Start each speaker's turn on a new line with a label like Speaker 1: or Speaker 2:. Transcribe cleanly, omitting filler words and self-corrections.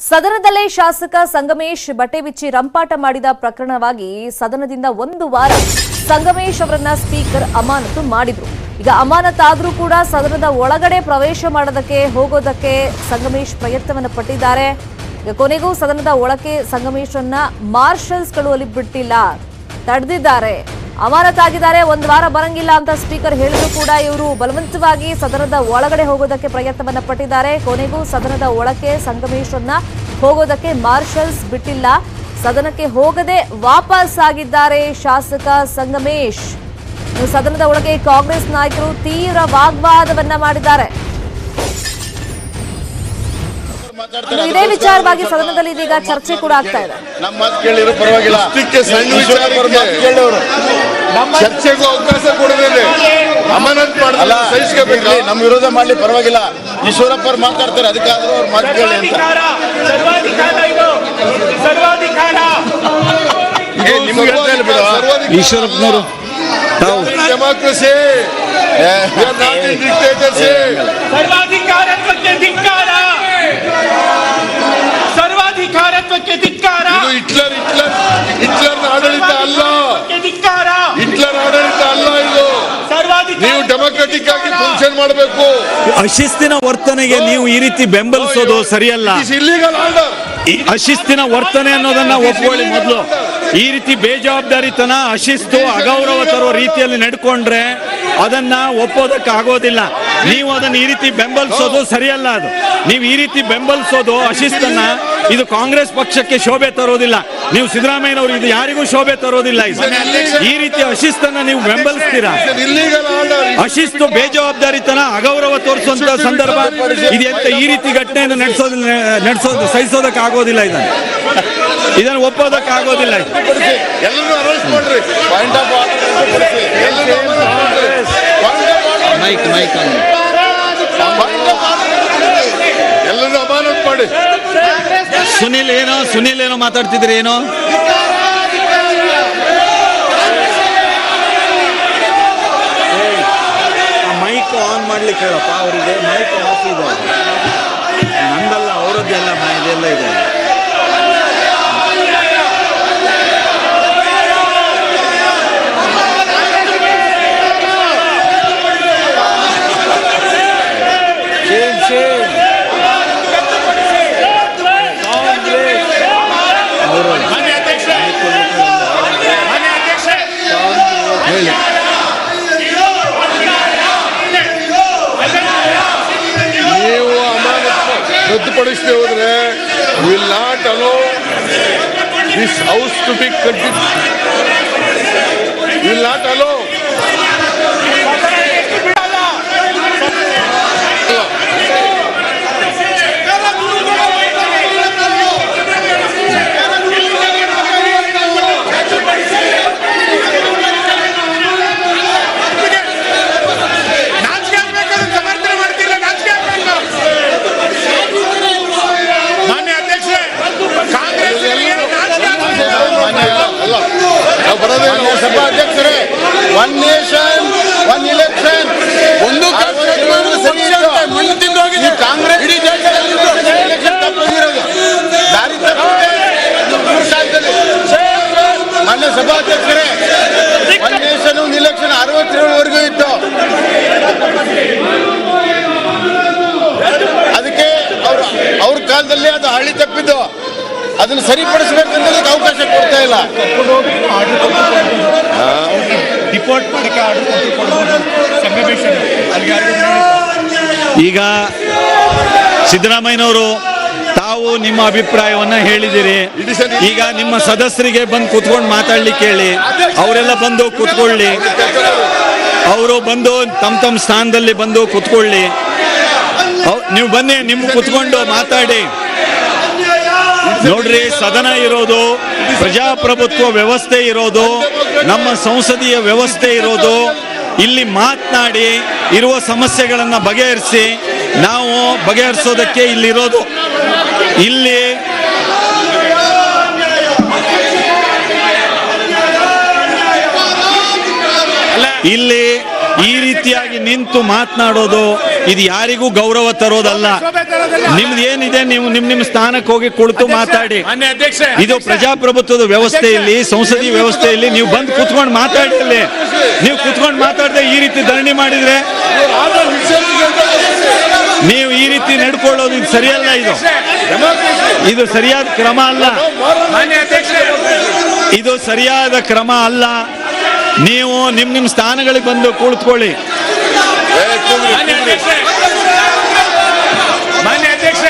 Speaker 1: ಸದನದಲ್ಲೇ ಶಾಸಕ ಸಂಗಮೇಶ್ ಬಟ್ಟೆ ಬಿಚ್ಚಿ ರಂಪಾಟ ಮಾಡಿದ ಪ್ರಕರಣವಾಗಿ ಸದನದಿಂದ ಒಂದು ವಾರ ಸಂಗಮೇಶ್ ಅವರನ್ನ ಸ್ಪೀಕರ್ ಅಮಾನತು ಮಾಡಿದ್ರು. ಈಗ ಅಮಾನತಾದ್ರೂ ಕೂಡ ಸದನದ ಒಳಗಡೆ ಪ್ರವೇಶ ಮಾಡೋದಕ್ಕೆ ಹೋಗೋದಕ್ಕೆ ಸಂಗಮೇಶ್ ಪ್ರಯತ್ನವನ್ನು ಪಟ್ಟಿದ್ದಾರೆ. ಈಗ ಕೊನೆಗೂ ಸದನದ ಒಳಕ್ಕೆ ಸಂಗಮೇಶ್ರನ್ನ ಮಾರ್ಷಲ್ಸ್ಗಳು ಅಲ್ಲಿ ಬಿಟ್ಟಿಲ್ಲ, ತಡೆದಿದ್ದಾರೆ, ಅಮಾನತಾಗಿದ್ದಾರೆ. ಒಂದು ವಾರ ಬರಂಗಿಲ್ಲ ಅಂತ ಸ್ಪೀಕರ್ ಹೇಳಿದ್ರು ಕೂಡ ಇವರು ಬಲವಂತವಾಗಿ ಸದನದ ಒಳಗಡೆ ಹೋಗೋದಕ್ಕೆ ಪ್ರಯತ್ನವನ್ನ ಪಟ್ಟಿದ್ದಾರೆ. ಕೊನೆಗೂ ಸದನದ ಒಳಕ್ಕೆ ಸಂಗಮೇಶ್ರನ್ನ ಹೋಗೋದಕ್ಕೆ ಮಾರ್ಷಲ್ಸ್ ಬಿಟ್ಟಿಲ್ಲ. ಸದನಕ್ಕೆ ಹೋಗದೆ ವಾಪಸ್ ಆಗಿದ್ದಾರೆ ಶಾಸಕ ಸಂಗಮೇಶ್. ಸದನದ ಒಳಗೆ ಕಾಂಗ್ರೆಸ್ ನಾಯಕರು ತೀವ್ರ ವಾಗ್ವಾದವನ್ನ ಮಾಡಿದ್ದಾರೆ. ಇದೇ ವಿಚಾರವಾಗಿ ಸದನದಲ್ಲಿ ಇದೀಗ ಚರ್ಚೆ ಕೂಡ ಆಗ್ತಾ ಇದೆ.
Speaker 2: ನಮ್ಮ ಮಾತು ಕೇಳಿದ್ರು ಪರವಾಗಿಲ್ಲ, ಚರ್ಚೆಗೂ ಅವಕಾಶ ಕೊಡೋದಿಲ್ಲ, ಅಮಾನತ್ ಮಾಡಿಲ್ಲ, ಸಹಿಸ್ಕೋಬೇಕು. ನಮ್ಮ ವಿರೋಧ ಮಾಡ್ಲಿ ಪರವಾಗಿಲ್ಲ, ಈಶ್ವರಪ್ಪ ಅವ್ರು ಮಾತಾಡ್ತಾರೆ, ಅದಕ್ಕಾದ್ರೂ ಅವ್ರು ಮಾತು ಕೇಳಿ ಅಂತ.
Speaker 3: ಈಶ್ವರಪ್ಪನವರು
Speaker 2: ಡೆಮಾಕ್ರಸಿ
Speaker 4: ಸರ್ವಾಧಿಕಾರತ್ವಕ್ಕೆ ಧಿಕ್ಕಾರ.
Speaker 2: ಹಿಟ್ಲರ್ನ ಆಡಳಿತ ಅಲ್ಲ, ಹಿಟ್ಲರ್ ಆಡಳಿತ ಅಲ್ಲ ಇದು. ನೀವು ಡೆಮಾಕ್ರೆಟಿಕ್ ಆಗಿ ಫಂಕ್ಷನ್ ಮಾಡಬೇಕು.
Speaker 3: ಅಶಿಸ್ತಿನ ವರ್ತನೆಗೆ ನೀವು ಈ ರೀತಿ ಬೆಂಬಲಿಸೋದು ಸರಿಯಲ್ಲ. ಅಶಿಸ್ತಿನ ವರ್ತನೆ ಅನ್ನೋದನ್ನ ಒಪ್ಕೊಳ್ಳಿ ಮೊದಲು. ಈ ರೀತಿ ಬೇಜವಾಬ್ದಾರಿತನ, ಅಶಿಸ್ತು, ಅಗೌರವ ತರೋ ರೀತಿಯಲ್ಲಿ ನಡ್ಕೊಂಡ್ರೆ ಅದನ್ನ ಒಪ್ಪೋದಕ್ಕೆ ಆಗೋದಿಲ್ಲ. ನೀವು ಅದನ್ನ ಈ ರೀತಿ ಬೆಂಬಲಿಸೋದು ಸರಿಯಲ್ಲ. ಅದು ನೀವು ಈ ರೀತಿ ಬೆಂಬಲಿಸೋದು ಅಶಿಸ್ತನ್ನ, ಇದು ಕಾಂಗ್ರೆಸ್ ಪಕ್ಷಕ್ಕೆ ಶೋಭೆ ತರೋದಿಲ್ಲ. ನೀವು ಸಿದ್ದರಾಮಯ್ಯನವರು ಇದು ಯಾರಿಗೂ ಶೋಭೆ ತರೋದಿಲ್ಲ. ಈ ರೀತಿ ಅಶಿಸ್ತನ್ನ ನೀವು ಬೆಂಬಲಿಸ್ತೀರಾ? ಅಶಿಸ್ತು, ಬೇಜವಾಬ್ದಾರಿತನ, ಅಗೌರವ ತೋರಿಸುವಂತ ಸಂದರ್ಭ ಇದೆಂತ ಈ ರೀತಿ ಘಟನೆಯನ್ನು ನಡೆಸೋದು ಸಹಿಸೋದಕ್ಕೆ ಆಗೋದಿಲ್ಲ. ಇದನ್ನು ಒಪ್ಪೋದಕ್ಕೆ ಆಗೋದಿಲ್ಲ.
Speaker 2: ಎಲ್ಲರೂ ಅರೆಸ್ಟ್ ಮಾಡ್ರಿ. ಎಲ್ಲರೂ ಅಮಾನತ್ ಮಾಡಿ.
Speaker 3: ಸುನಿಲ್ ಏನೋ ಮಾತಾಡ್ತಿದ್ರಿ, ಏನೋ ಮೈಕ್ ಆನ್ ಮಾಡ್ಲಿಕ್ಕೆ ಹೇಳಪ್ಪ ಅವರಿಗೆ. ಮೈಕ್ ಆಫ್ ಇದೆ, ನಂದಲ್ಲ, ಅವರದ್ದೆಲ್ಲ ಇದೆಲ್ಲ ಇದೆ.
Speaker 2: ನೀವು ಅಮಾನತ್ ರದ್ದುಪಡಿಸದೆ ಹೋದ್ರೆ will not allow this house to be continue. Will not allow. ಸಭಾಧ್ಯಕ್ಷರೇ, ಒನ್ ನೇಷನ್ ಒನ್ ಇಲೆಕ್ಷನ್, ಒಂದು ಕಾಂಗ್ರೆಸ್ ಇಡೀ ದೇಶದಲ್ಲಿ ದಾರಿ ಮಾನ್ಯ ಸಭಾಧ್ಯಕ್ಷರೇ, ಒನ್ ನೇಷನ್ ಒಂದು ಇಲೆಕ್ಷನ್ 67ವರೆಗೂ ಇತ್ತು. ಅದಕ್ಕೆ ಅವ್ರ ಕಾಲದಲ್ಲಿ ಅದು ಹಳ್ಳಿ ತಪ್ಪಿದ್ದು, ಅದನ್ನು ಸರಿಪಡಿಸಬೇಕಂತ ಅವಕಾಶ ಕೊಡ್ತಾ ಇಲ್ಲ.
Speaker 3: ಈಗ ಸಿದ್ದರಾಮಯ್ಯನವರು ತಾವು ನಿಮ್ಮ ಅಭಿಪ್ರಾಯವನ್ನ ಹೇಳಿದಿರಿ. ಈಗ ನಿಮ್ಮ ಸದಸ್ಯರಿಗೆ ಬಂದು ಕುತ್ಕೊಂಡು ಮಾತಾಡ್ಲಿಕ್ಕೆ ಹೇಳಿ, ಅವರೆಲ್ಲ ಬಂದು ಕುತ್ಕೊಳ್ಳಿ. ಅವರು ಬಂದು ತಮ್ಮ ಸ್ಥಾನದಲ್ಲಿ ಬಂದು ಕುತ್ಕೊಳ್ಳಿ. ನೀವು ಬನ್ನಿ, ನಿಮ್ಗೆ ಕುತ್ಕೊಂಡು ಮಾತಾಡಿ. ನೋಡ್ರಿ, ಸದನ ಇರೋದು, ಪ್ರಜಾಪ್ರಭುತ್ವ ವ್ಯವಸ್ಥೆ ಇರೋದು, ನಮ್ಮ ಸಂಸದೀಯ ವ್ಯವಸ್ಥೆ ಇರೋದು, ಇಲ್ಲಿ ಮಾತನಾಡಿ ಇರುವ ಸಮಸ್ಯೆಗಳನ್ನ ಬಗೆಹರಿಸಿ ನಾವು ಬಗೆಹರಿಸೋದಕ್ಕೆ ಇಲ್ಲಿರೋದು. ಇಲ್ಲಿ ಈ ರೀತಿಯಾಗಿ ನಿಂತು ಮಾತನಾಡೋದು ಇದು ಯಾರಿಗೂ ಗೌರವ ತರೋದಲ್ಲ. ನಿಮ್ದು ಏನಿದೆ ನೀವು ನಿಮ್ಮ ಸ್ಥಾನಕ್ಕೆ ಹೋಗಿ ಕುಳಿತು ಮಾತಾಡಿ.
Speaker 4: ಮಾನ್ಯ ಅಧ್ಯಕ್ಷ,
Speaker 3: ಇದು ಪ್ರಜಾಪ್ರಭುತ್ವದ ವ್ಯವಸ್ಥೆಯಲ್ಲಿ, ಸಂಸದೀಯ ವ್ಯವಸ್ಥೆಯಲ್ಲಿ ನೀವು ಬಂದು ಕುತ್ಕೊಂಡು ಮಾತಾಡಿರಲಿ. ನೀವು ಕುತ್ಕೊಂಡು ಮಾತಾಡದೆ ಈ ರೀತಿ ಧರಣಿ ಮಾಡಿದ್ರೆ, ನೀವು ಈ ರೀತಿ ನಡ್ಕೊಳ್ಳೋದು ಇದು ಸರಿಯಲ್ಲ. ಇದು ಸರಿಯಾದ ಕ್ರಮ ಅಲ್ಲ.
Speaker 4: ಮಾನ್ಯ ಅಧ್ಯಕ್ಷ,
Speaker 3: ಇದು ಸರಿಯಾದ ಕ್ರಮ ಅಲ್ಲ. ನೀವು ನಿಮ್ಮ ಸ್ಥಾನಗಳಿಗೆ ಬಂದು ಕುಳಿತುಕೊಳ್ಳಿ.
Speaker 4: ಮಾನ್ಯ ಅಧ್ಯಕ್ಷ,